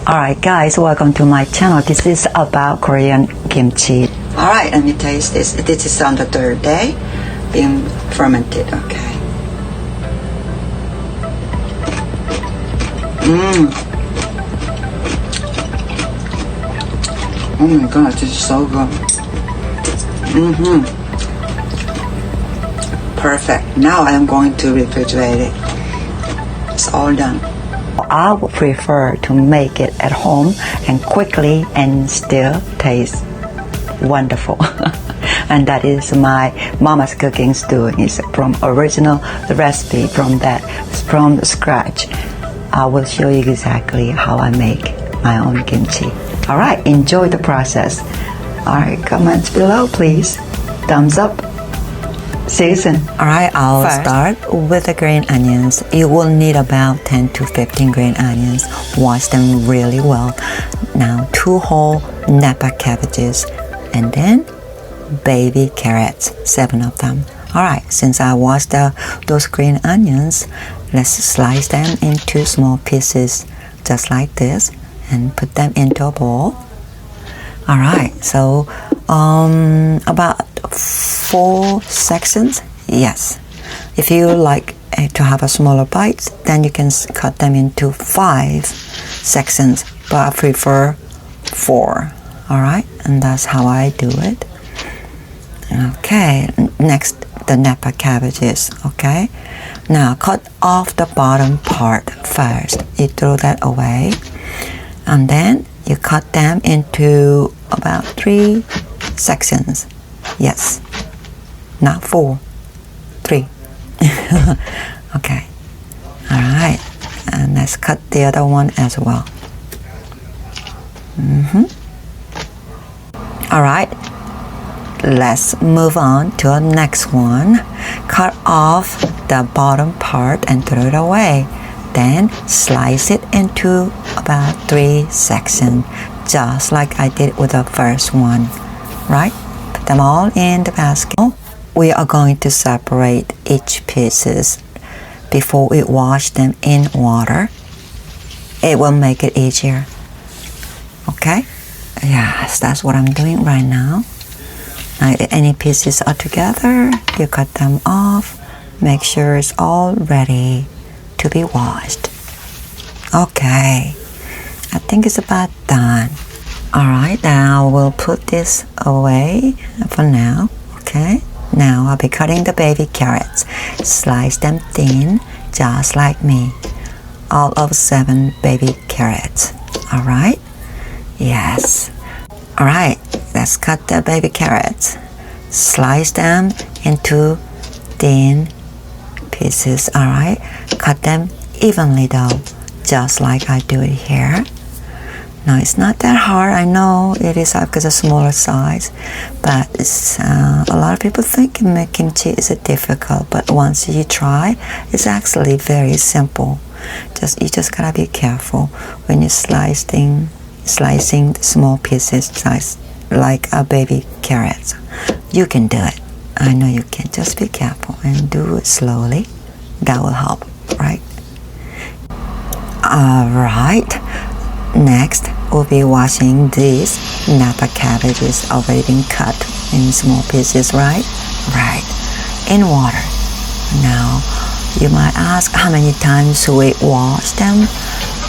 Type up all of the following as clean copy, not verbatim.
Alright guys, welcome to my channel. This is about Korean kimchi. Alright, let me taste this. This is on the third day being fermented, okay. Oh my god, this is so good. Perfect. Now I am going to refrigerate it. It's all done. I would prefer to make it at home and quickly and still taste wonderful. And that is my mama's cooking doing. It's from original recipe from scratch. I will show you exactly how I make my own kimchi. Alright, enjoy the process. Alright, comments below please. Thumbs up. See you soon. Alright, I'll start with the green onions. You will need about 10 to 15 green onions. Wash them really well. Now 2 whole Napa cabbages and then baby carrots, 7 of them. Alright, since I washed those green onions, let's slice them into small pieces just like this and put them into a bowl. Alright, so about 4 sections, yes. If you like to have a smaller bites, then you can cut them into 5 sections, but I prefer 4. Alright, and that's how I do it. Okay, next the Napa cabbages, okay. Now cut off the bottom part first. You throw that away, and then you cut them into about 3 sections. Yes, not 4, 3. Okay, alright, and let's cut the other one as well. Alright, let's move on to the next one. Cut off the bottom part and throw it away. Then slice it into about 3 sections, just like I did with the first one. Right? Put them all in the basket. We are going to separate each pieces before we wash them in water. It will make it easier. Okay? Yes, that's what I'm doing right now. Now, if any pieces are together, you cut them off. Make sure it's all ready to be washed. Okay, I think it's about done. Alright, now we'll put this away for now. Okay, now I'll be cutting the baby carrots. Slice them thin, just like me. All of 7 baby carrots. Alright? Yes. Alright, let's cut the baby carrots. Slice them into thin pieces. Alright, cut them evenly though, just like I do it here. Now it's not that hard. I know it is because of smaller size, but it's, a lot of people think making kimchi is difficult, but once you try, it's actually very simple. You just gotta be careful when you're slicing small pieces, like a baby carrots. You can do it. I know you can. Just be careful and do it slowly. That will help, right? Alright, next we'll be washing these Napa cabbages already been cut in small pieces, right? Right, in water. Now, you might ask how many times we wash them.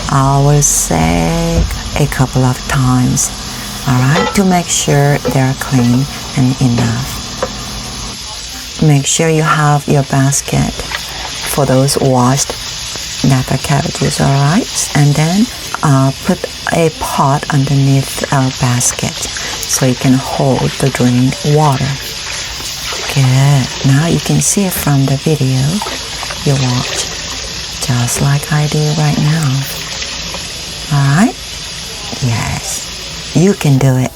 I will say a couple of times, alright, to make sure they're clean and enough. Make sure you have your basket for those washed Napa cabbages, alright? And then put a pot underneath our basket so you can hold the drained water. Good. Now you can see it from the video you watch, just like I do right now. Alright? Yes. You can do it.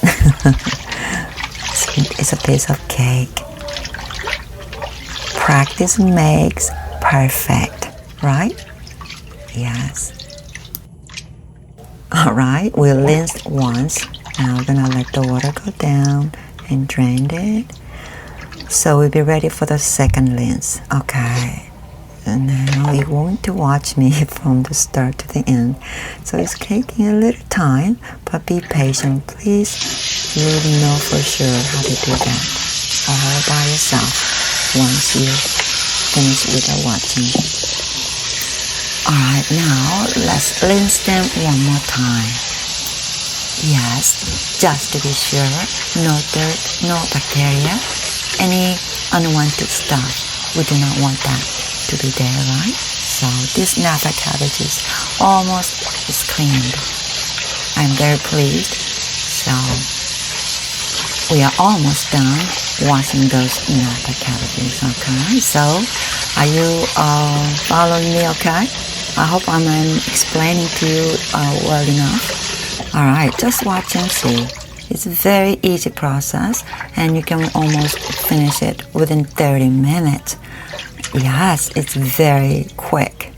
It's a piece of cake. Practice makes perfect, right? Yes. Alright, we rinsed once. Now we're gonna let the water go down and drain it. So we'll be ready for the second rinse. Okay. Now you're going to watch me from the start to the end. So it's taking a little time, but be patient, please. You will know for sure how to do that all by yourself once you finish with the watching. Alright, now let's rinse them one more time. Yes, just to be sure, no dirt, no bacteria, any unwanted stuff. We do not want that to be there, right? So this napa cabbage is almost cleaned. I'm very pleased. So we are almost done washing those napa cabbages, okay? So are you following me, okay? I hope I'm explaining to you well enough. Alright, just watch and see. It's a very easy process and you can almost finish it within 30 minutes. Yes, it's very quick.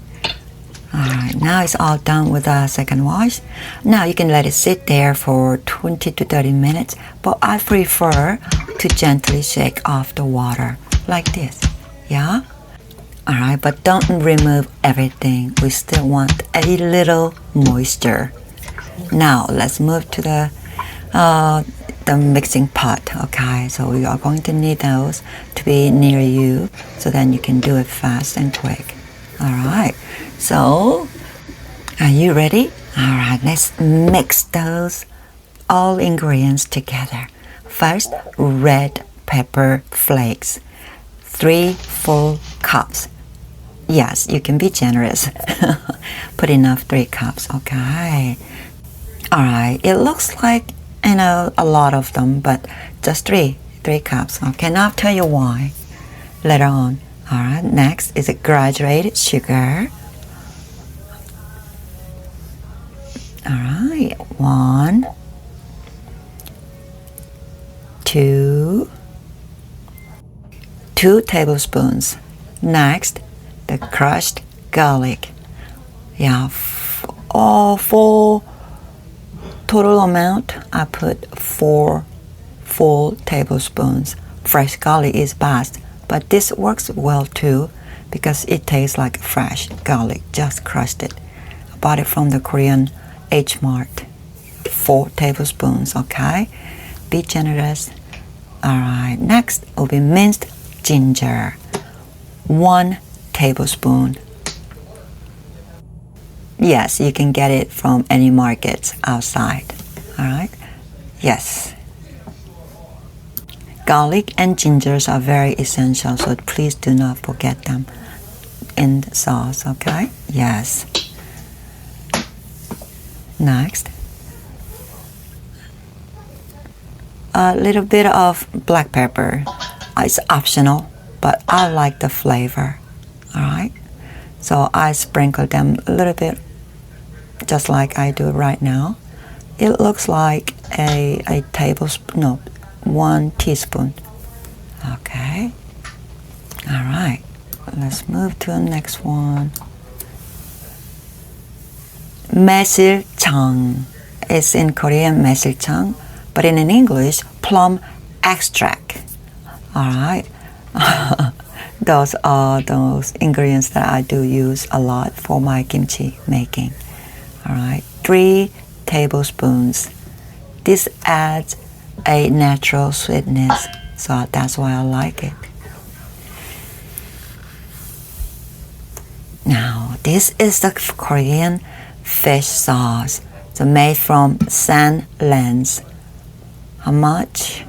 Alright, now it's all done with the second wash. Now you can let it sit there for 20 to 30 minutes, but I prefer to gently shake off the water like this. Yeah? Alright, but don't remove everything. We still want a little moisture. Now let's move to the mixing pot. Okay, so we are going to need those to be near you so then you can do it fast and quick. Alright, so are you ready? Alright, let's mix those all ingredients together. First, red pepper flakes, 3 full cups. Yes, you can be generous. Put enough 3 cups. Okay. Alright, it looks like a lot of them, but just 3 cups. Okay, now I'll tell you why later on. Alright, next is a graduated sugar. Alright, 1, 2 tablespoons. Next, the crushed garlic. Yeah, for total amount, I put 4 full tablespoons. Fresh garlic is best, but this works well too because it tastes like fresh garlic, just crushed it. I bought it from the Korean H Mart. 4 tablespoons, okay? Be generous. Alright, next will be minced ginger. 1 tablespoon. Yes, you can get it from any markets outside. Alright? Yes. Garlic and gingers are very essential, so please do not forget them in the sauce, okay? Yes. Next, a little bit of black pepper. It's optional, but I like the flavor. Alright? So I sprinkle them a little bit, just like I do right now. It looks like a tablespoon, no, 1 teaspoon. Okay. Alright. Let's move to the next one. 매실청. It's in Korean 매실청, but in English, plum extract. Alright. Those are those ingredients that I do use a lot for my kimchi making. Alright, 3 tablespoons. This adds a natural sweetness, so that's why I like it. Now, this is the Korean fish sauce. So made from sand lens. How much?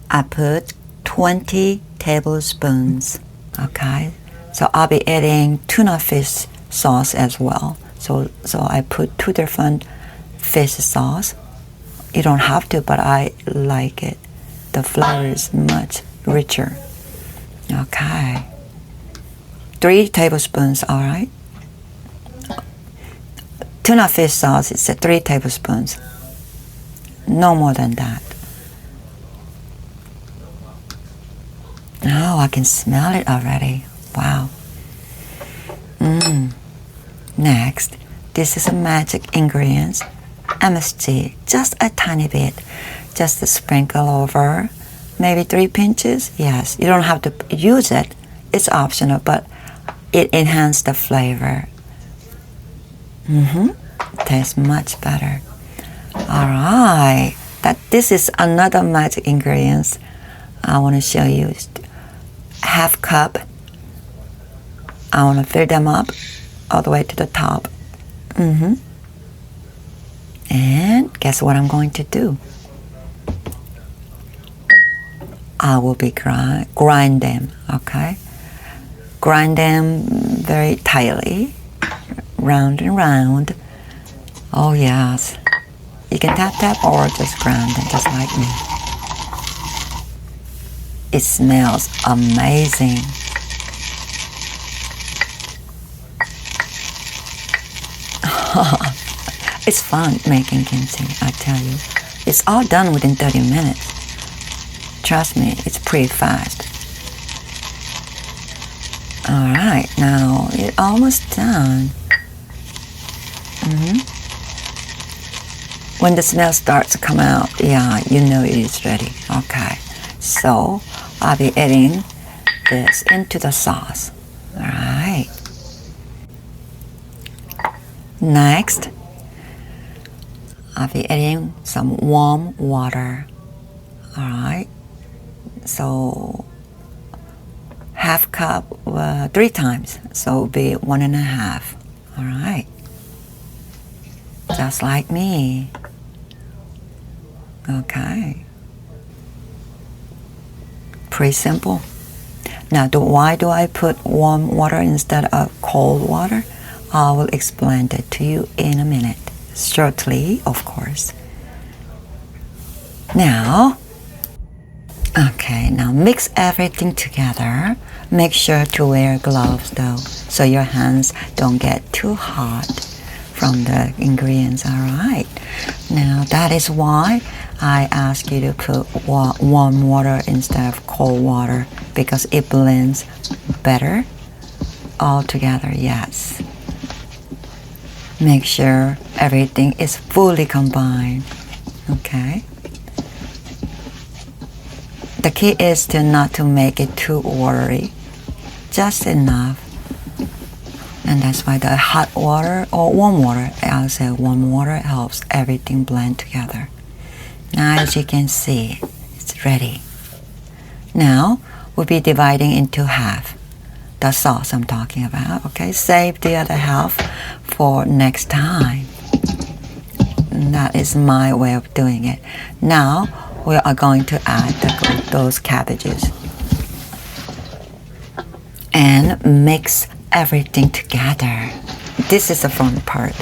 I put 20 tablespoons. Okay, so I'll be adding tuna fish sauce as well. So I put 2 different fish sauce. You don't have to, but I like it. The flavor is much richer. Okay, 3 tablespoons. All right. Tuna fish sauce is 3 tablespoons. No more than that. Oh, I can smell it already. Wow. Next, this is a magic ingredient. MSG, just a tiny bit. Just to sprinkle over. Maybe 3 pinches. Yes, you don't have to use it. It's optional, but It enhances the flavor. Tastes much better. Alright, this is another magic ingredient I want to show you. Half cup. I want to fill them up all the way to the top. And guess what I'm going to do? I will be grind them, okay? Grind them very tightly, round and round. Oh yes. You can tap or just grind them just like me. It smells amazing. It's fun making kimchi, I tell you. It's all done within 30 minutes. Trust me, it's pretty fast. Alright, now it's almost done. When the smell starts to come out, yeah, you know it is ready. Okay, so I'll be adding this into the sauce. Alright. Next, I'll be adding some warm water. Alright, so half cup 3 times, so it'll be 1.5. Alright, just like me. Okay, pretty simple. Now, why do I put warm water instead of cold water? I will explain that to you in a minute. Shortly, of course. Now, okay, now mix everything together. Make sure to wear gloves though, so your hands don't get too hot from the ingredients, alright? Now, that is why I ask you to put warm water instead of cold water, because it blends better all together, yes. Make sure everything is fully combined, okay? The key is not to make it too watery, just enough. And that's why the hot water or warm water, I'll say warm water helps everything blend together. Now, as you can see, it's ready. Now, we'll be dividing into half. The sauce I'm talking about, okay? Save the other half for next time. And that is my way of doing it. Now, we are going to add those cabbages. And mix everything together. This is the fun part.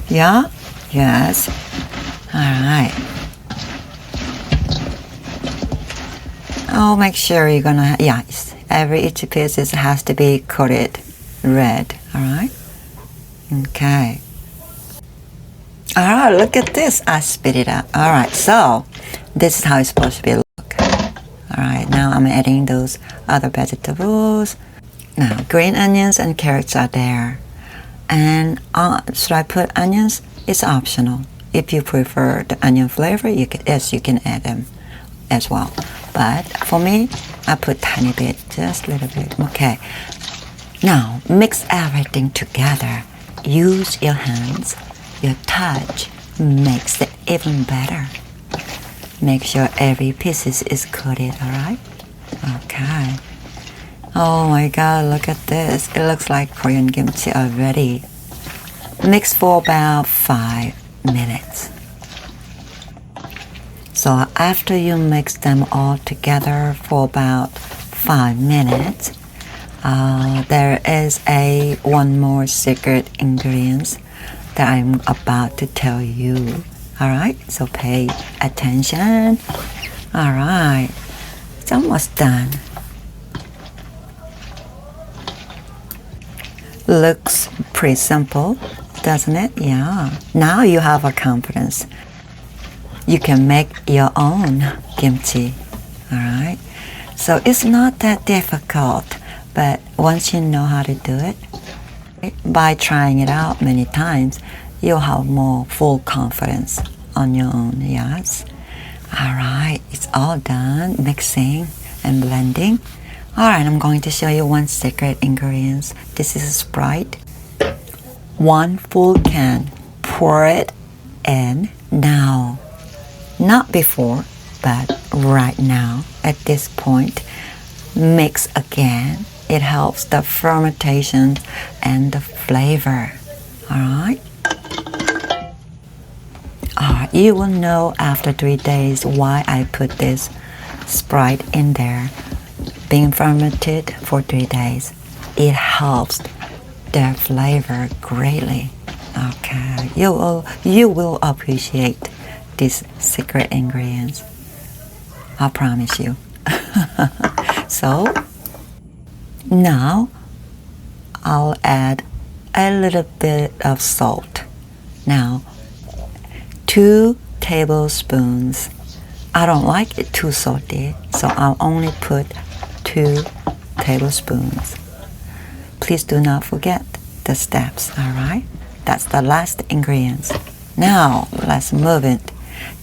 Yeah? Yes. Alright. Oh, make sure you're gonna, yes, each piece has to be coated red, alright? Okay. Alright, look at this, I spit it out. Alright, so, this is how it's supposed to be look. Alright, now I'm adding those other vegetables. Now, green onions and carrots are there. And should I put onions? It's optional. If you prefer the onion flavor, you can add them as well. But for me, I put tiny bit, just a little bit. Okay. Now, mix everything together. Use your hands. Your touch makes it even better. Make sure every piece is coated, alright? Okay. Oh my god, look at this. It looks like Korean kimchi already. Mix for about 5 minutes. So after you mix them all together for about 5 minutes, there is one more secret ingredient that I'm about to tell you. Alright, so pay attention. Alright, it's almost done. Looks pretty simple, doesn't it? Yeah. Now you have a confidence. You can make your own kimchi, alright? So it's not that difficult, but once you know how to do it, by trying it out many times, you'll have more full confidence on your own, yes? Alright, it's all done, mixing and blending. Alright, I'm going to show you one secret ingredient. This is Sprite. 1 full can. Pour it in now. Not before, but right now. At this point, mix again. It helps the fermentation and the flavor. Alright? You will know after 3 days why I put this Sprite in there. Being fermented for 3 days, it helps the flavor greatly. Okay, you will appreciate these secret ingredients. I promise you. So now I'll add a little bit of salt. Now 2 tablespoons. I don't like it too salty, so I'll only put 2 tablespoons. Please do not forget the steps, alright? That's the last ingredient. Now, let's move it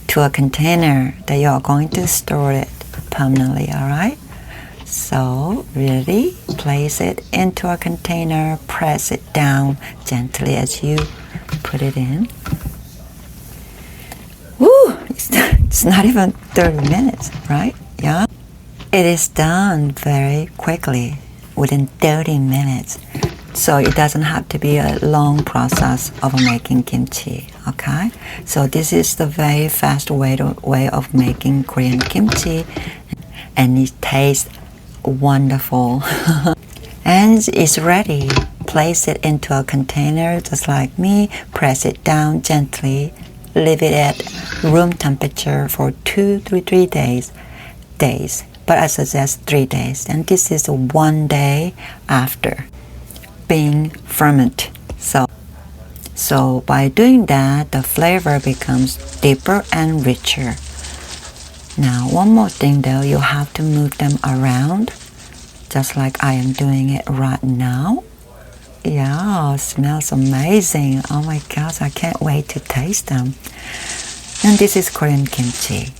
to a container that you are going to store it permanently, alright? So, ready? Place it into a container, press it down gently as you put it in. Woo! It's not even 30 minutes, right? Yeah? It is done very quickly, within 30 minutes. So it doesn't have to be a long process of making kimchi, okay? So this is the very fast way of making Korean kimchi, and it tastes wonderful. And it's ready. Place it into a container just like me, press it down gently, leave it at room temperature for 2 to 3 days. But I suggest 3 days, and this is 1 day after being fermented. So by doing that, the flavor becomes deeper and richer. Now, one more thing though, you have to move them around, just like I am doing it right now. Yeah, it smells amazing. Oh my gosh, I can't wait to taste them. And this is Korean kimchi,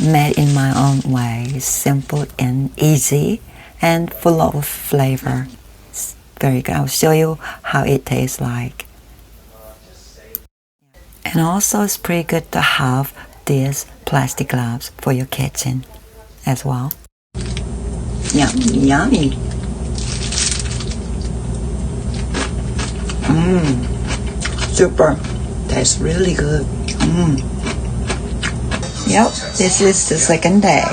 made in my own way, simple and easy and full of flavor. It's very good. I'll show you how it tastes like. And also it's pretty good to have these plastic gloves for your kitchen as well. Yummy, yummy. Super. Tastes really good. Yep, this is the second day.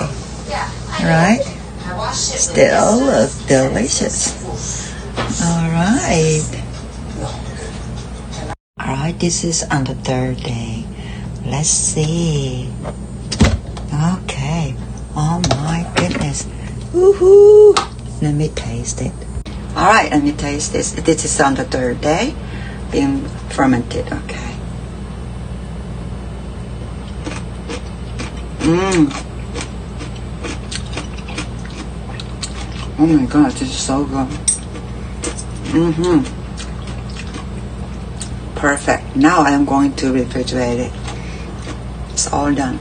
Right? Still looks delicious. Alright. Alright, this is on the 3rd day. Let's see. Okay. Oh my goodness. Woohoo! Let me taste it. Alright, let me taste this. This is on the 3rd day, being fermented. Okay. Oh my god, this is so good. Perfect. Now I am going to refrigerate it. It's all done.